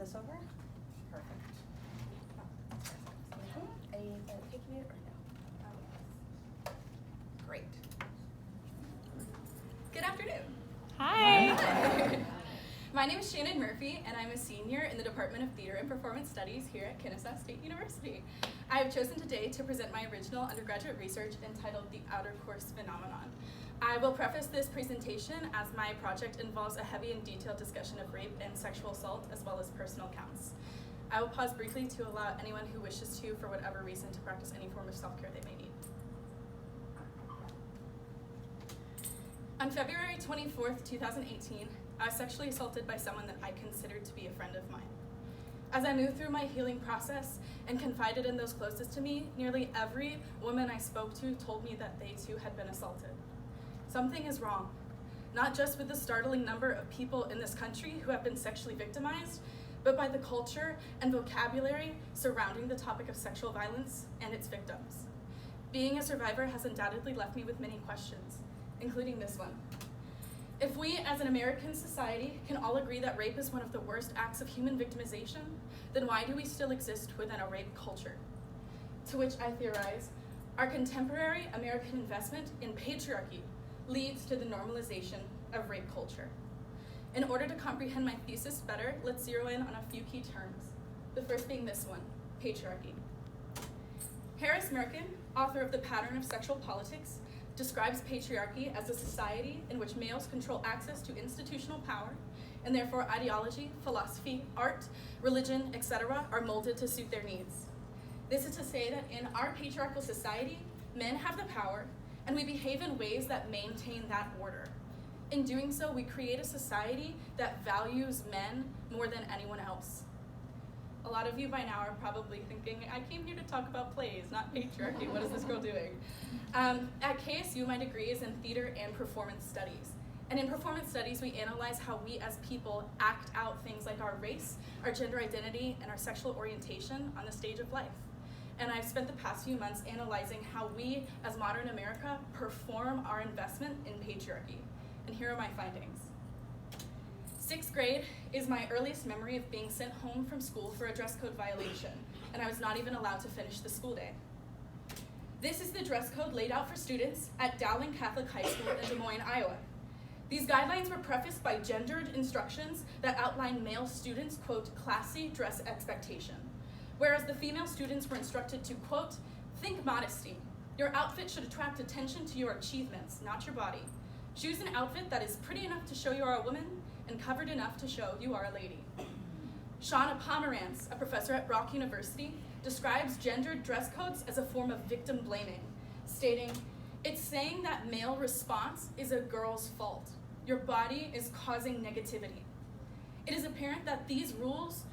this over? Perfect. Are you taking it or no? Great. Good afternoon. Hi. Hi. My name is Shannon Murphy, and I'm a senior in the Department of Theater and Performance Studies here at Kennesaw State University. I have chosen today to present my original undergraduate research entitled The Outercourse Phenomenon. I will preface this presentation as my project involves a heavy and detailed discussion of rape and sexual assault, as well as personal counts. I will pause briefly to allow anyone who wishes to, for whatever reason, to practice any form of self-care they may need. On February 24th, 2018, I was sexually assaulted by someone that I considered to be a friend of mine. As I moved through my healing process and confided in those closest to me, nearly every woman I spoke to told me that they too had been assaulted. Something is wrong, not just with the startling number of people in this country who have been sexually victimized, but by the culture and vocabulary surrounding the topic of sexual violence and its victims. Being a survivor has undoubtedly left me with many questions, including this one. If we as an American society can all agree that rape is one of the worst acts of human victimization, then why do we still exist within a rape culture? To which I theorize, our contemporary American investment in patriarchy leads to the normalization of rape culture. In order to comprehend my thesis better, let's zero in on a few key terms. The first being this one, patriarchy. Harris Merkin, author of The Pattern of Sexual Politics, describes patriarchy as a society in which males control access to institutional power, and therefore ideology, philosophy, art, religion, etc. are molded to suit their needs. This is to say that in our patriarchal society, men have the power, and we behave in ways that maintain that order. In doing so, we create a society that values men more than anyone else. A lot of you by now are probably thinking, I came here to talk about plays, not patriarchy. What is this girl doing? At KSU, my degree is in theater and performance studies. And in performance studies, we analyze how we as people act out things like our race, our gender identity, and our sexual orientation on the stage of life. And I've spent the past few months analyzing how we, as modern America, perform our investment in patriarchy. And here are my findings. 6th grade is my earliest memory of being sent home from school for a dress code violation, and I was not even allowed to finish the school day. This is the dress code laid out for students at Dowling Catholic High School in Des Moines, Iowa. These guidelines were prefaced by gendered instructions that outline male students' quote, classy dress expectation, whereas the female students were instructed to quote, think modesty. Your outfit should attract attention to your achievements, not your body. Choose an outfit that is pretty enough to show you are a woman and covered enough to show you are a lady. Shauna Pomerantz, a professor at Brock University, describes gendered dress codes as a form of victim blaming, stating, it's saying that male response is a girl's fault. Your body is causing negativity. It is apparent that these rules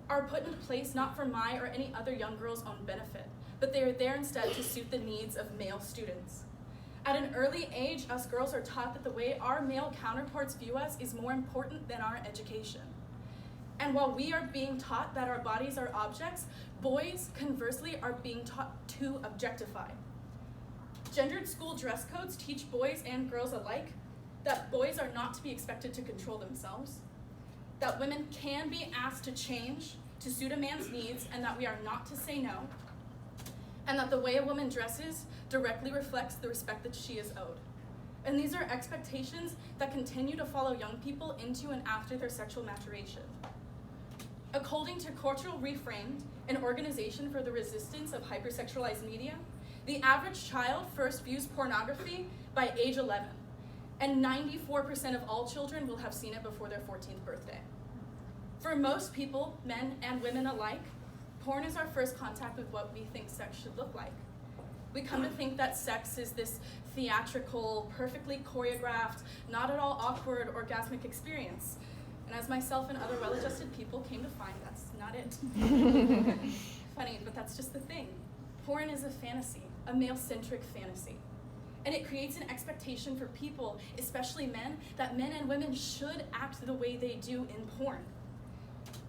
are put in place not for my or any other young girl's own benefit, but they are there instead to suit the needs of male students. At an early age, us girls are taught that the way our male counterparts view us is more important than our education. And while we are being taught that our bodies are objects, boys, conversely, are being taught to objectify. Gendered school dress codes teach boys and girls alike that boys are not to be expected to control themselves, that women can be asked to change to suit a man's needs, and that we are not to say no, and that the way a woman dresses directly reflects the respect that she is owed. And these are expectations that continue to follow young people into and after their sexual maturation. According to Cultural Reframed, an organization for the resistance of hypersexualized media, the average child first views pornography by age 11, and 94% of all children will have seen it before their 14th birthday. For most people, men and women alike, porn is our first contact with what we think sex should look like. We come to think that sex is this theatrical, perfectly choreographed, not at all awkward, orgasmic experience. And as myself and other well-adjusted people came to find, that's not it. Funny, but that's just the thing. Porn is a fantasy, a male-centric fantasy. And it creates an expectation for people, especially men, that men and women should act the way they do in porn.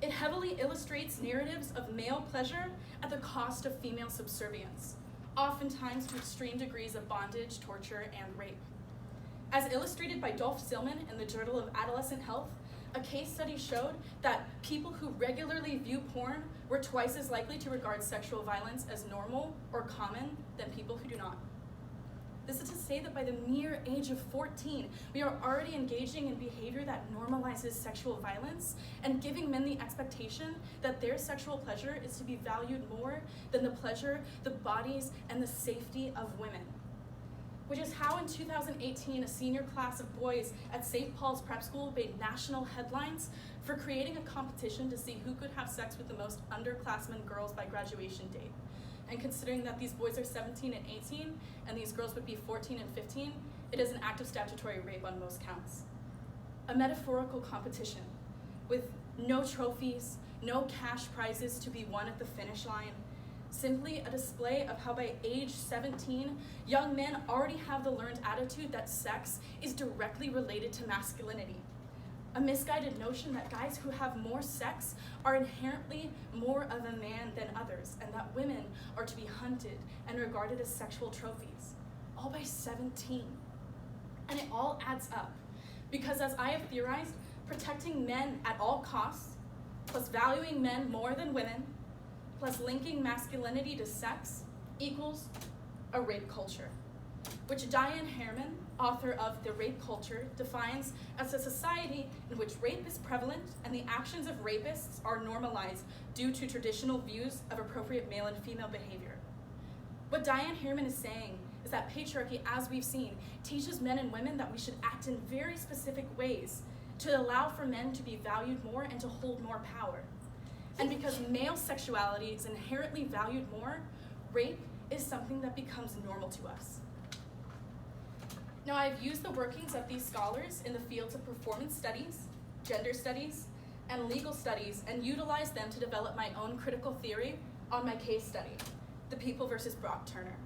It heavily illustrates narratives of male pleasure at the cost of female subservience, oftentimes to extreme degrees of bondage, torture, and rape. As illustrated by Dolph Zillman in the Journal of Adolescent Health, a case study showed that people who regularly view porn were twice as likely to regard sexual violence as normal or common than people who do not. This is to say that by the mere age of 14, we are already engaging in behavior that normalizes sexual violence and giving men the expectation that their sexual pleasure is to be valued more than the pleasure, the bodies, and the safety of women. Which is how in 2018, a senior class of boys at St. Paul's Prep School made national headlines for creating a competition to see who could have sex with the most underclassmen girls by graduation date. And considering that these boys are 17 and 18, and these girls would be 14 and 15, it is an act of statutory rape on most counts. A metaphorical competition with no trophies, no cash prizes to be won at the finish line, simply a display of how by age 17, young men already have the learned attitude that sex is directly related to masculinity. A misguided notion that guys who have more sex are inherently more of a man than others, and that women are to be hunted and regarded as sexual trophies, all by 17. And it all adds up, because as I have theorized, protecting men at all costs, plus valuing men more than women, plus linking masculinity to sex, equals a rape culture, which Diane Harriman, author of The Rape Culture, defines as a society in which rape is prevalent and the actions of rapists are normalized due to traditional views of appropriate male and female behavior. What Diane Harriman is saying is that patriarchy, as we've seen, teaches men and women that we should act in very specific ways to allow for men to be valued more and to hold more power. And because male sexuality is inherently valued more, rape is something that becomes normal to us. Now, I've used the workings of these scholars in the fields of performance studies, gender studies, and legal studies, and utilized them to develop my own critical theory on my case study, The People versus Brock Turner.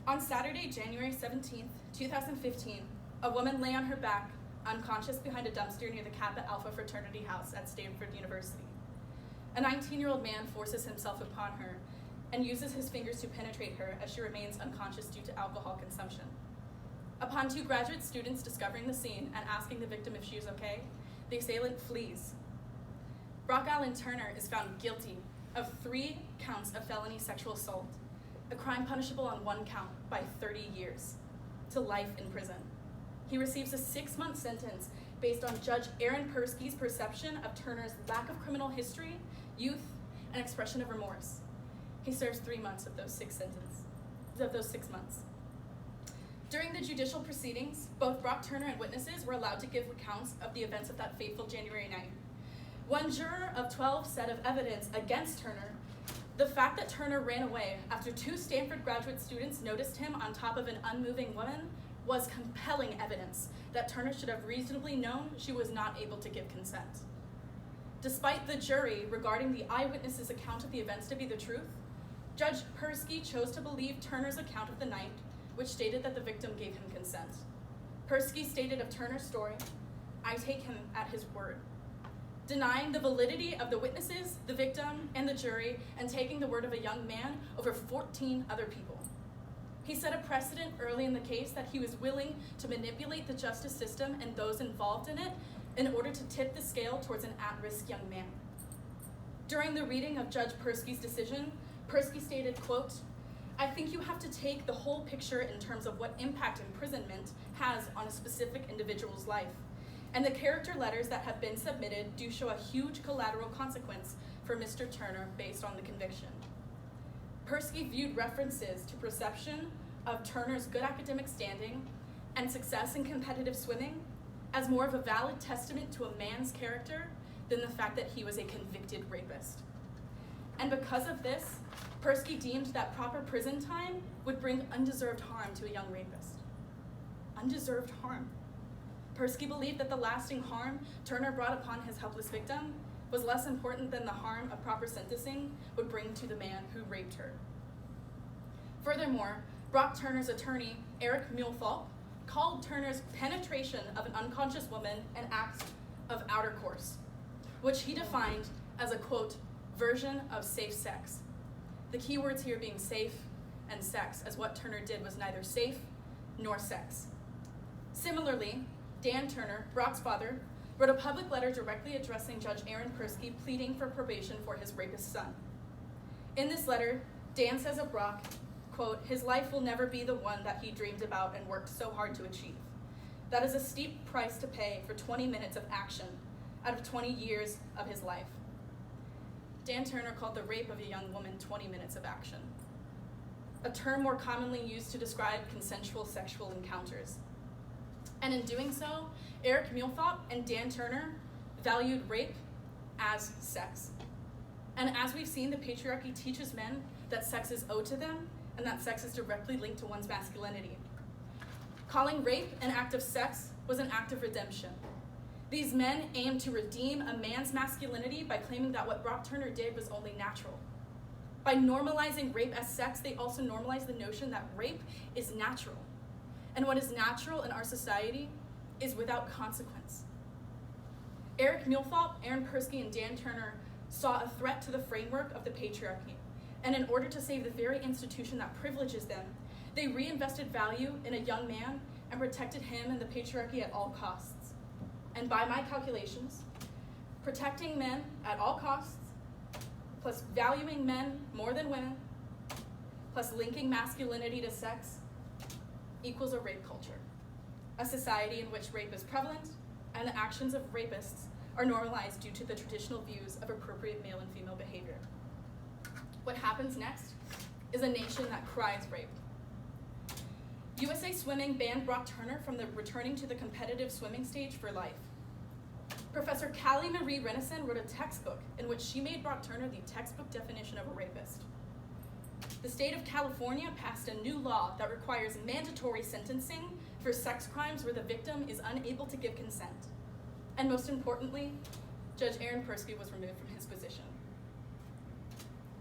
On Saturday, January 17th, 2015, a woman lay on her back, unconscious behind a dumpster near the Kappa Alpha fraternity house at Stanford University. A 19-year-old man forces himself upon her and uses his fingers to penetrate her as she remains unconscious due to alcohol consumption. Upon two graduate students discovering the scene and asking the victim if she is okay, the assailant flees. Brock Allen Turner is found guilty of 3 counts of felony sexual assault, a crime punishable on 1 count by 30 years, to life in prison. He receives a 6-month sentence based on Judge Aaron Persky's perception of Turner's lack of criminal history, youth, and expression of remorse. He serves 3 months of those 6 months. During the judicial proceedings, both Brock Turner and witnesses were allowed to give accounts of the events of that fateful January night. One juror of 12 said of evidence against Turner, the fact that Turner ran away after 2 Stanford graduate students noticed him on top of an unmoving woman was compelling evidence that Turner should have reasonably known she was not able to give consent. Despite the jury regarding the eyewitness's account of the events to be the truth, Judge Persky chose to believe Turner's account of the night, which stated that the victim gave him consent. Persky stated of Turner's story, "I take him at his word," denying the validity of the witnesses, the victim, and the jury, and taking the word of a young man over 14 other people. He set a precedent early in the case that he was willing to manipulate the justice system and those involved in it in order to tip the scale towards an at-risk young man. During the reading of Judge Persky's decision, Persky stated, quote, "I think you have to take the whole picture in terms of what impact imprisonment has on a specific individual's life. And the character letters that have been submitted do show a huge collateral consequence for Mr. Turner based on the conviction." Persky viewed references to perception of Turner's good academic standing and success in competitive swimming as more of a valid testament to a man's character than the fact that he was a convicted rapist. And because of this, Persky deemed that proper prison time would bring undeserved harm to a young rapist. Undeserved harm. Persky believed that the lasting harm Turner brought upon his helpless victim was less important than the harm a proper sentencing would bring to the man who raped her. Furthermore, Brock Turner's attorney, Eric Mulefalk, called Turner's penetration of an unconscious woman an act of outercourse, which he defined as a, quote, version of safe sex. The key words here being safe and sex, as what Turner did was neither safe nor sex. Similarly, Dan Turner, Brock's father, wrote a public letter directly addressing Judge Aaron Persky, pleading for probation for his rapist son. In this letter, Dan says of Brock, quote, "His life will never be the one that he dreamed about and worked so hard to achieve. That is a steep price to pay for 20 minutes of action out of 20 years of his life." Dan Turner called the rape of a young woman 20 minutes of action, a term more commonly used to describe consensual sexual encounters. And in doing so, Eric Mulethaup and Dan Turner valued rape as sex. And as we've seen, the patriarchy teaches men that sex is owed to them and that sex is directly linked to one's masculinity. Calling rape an act of sex was an act of redemption. These men aimed to redeem a man's masculinity by claiming that what Brock Turner did was only natural. By normalizing rape as sex, they also normalized the notion that rape is natural. And what is natural in our society is without consequence. Eric Mulethaup, Aaron Persky, and Dan Turner saw a threat to the framework of the patriarchy. And in order to save the very institution that privileges them, they reinvested value in a young man and protected him and the patriarchy at all costs. And by my calculations, protecting men at all costs, plus valuing men more than women, plus linking masculinity to sex, equals a rape culture. A society in which rape is prevalent and the actions of rapists are normalized due to the traditional views of appropriate male and female behavior. What happens next is a nation that cries rape. USA Swimming banned Brock Turner from returning to the competitive swimming stage for life. Professor Callie Marie Renison wrote a textbook in which she made Brock Turner the textbook definition of a rapist. The state of California passed a new law that requires mandatory sentencing for sex crimes where the victim is unable to give consent. And most importantly, Judge Aaron Persky was removed from his position.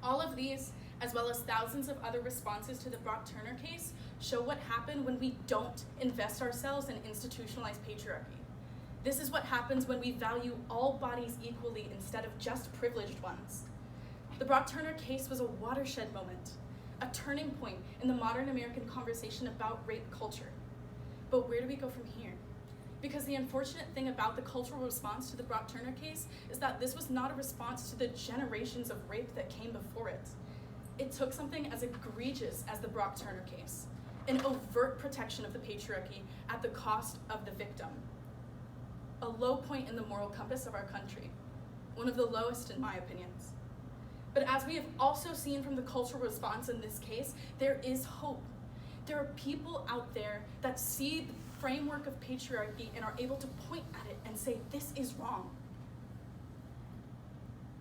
All of these, as well as thousands of other responses to the Brock Turner case, show what happened when we don't invest ourselves in institutionalized patriarchy. This is what happens when we value all bodies equally instead of just privileged ones. The Brock Turner case was a watershed moment, a turning point in the modern American conversation about rape culture. But where do we go from here? Because the unfortunate thing about the cultural response to the Brock Turner case is that this was not a response to the generations of rape that came before it. It took something as egregious as the Brock Turner case, an overt protection of the patriarchy at the cost of the victim. A low point in the moral compass of our country, one of the lowest in my opinions. But as we have also seen from the cultural response in this case, there is hope. There are people out there that see the framework of patriarchy and are able to point at it and say, this is wrong.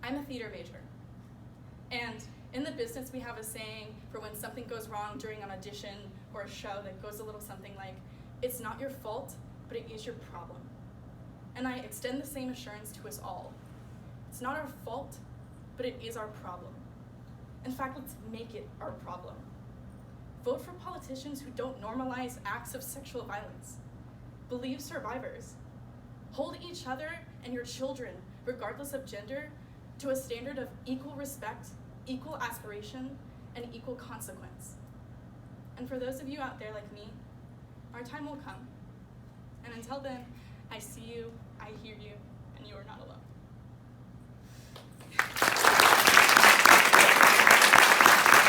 I'm a theater major. And in the business, we have a saying for when something goes wrong during an audition or a show that goes a little something like, it's not your fault, but it is your problem. And I extend the same assurance to us all. It's not our fault, but it is our problem. In fact, let's make it our problem. Vote for politicians who don't normalize acts of sexual violence. Believe survivors. Hold each other and your children, regardless of gender, to a standard of equal respect, equal aspiration, and equal consequence. And for those of you out there like me, our time will come. And until then, I see you, I hear you, and you are not alone.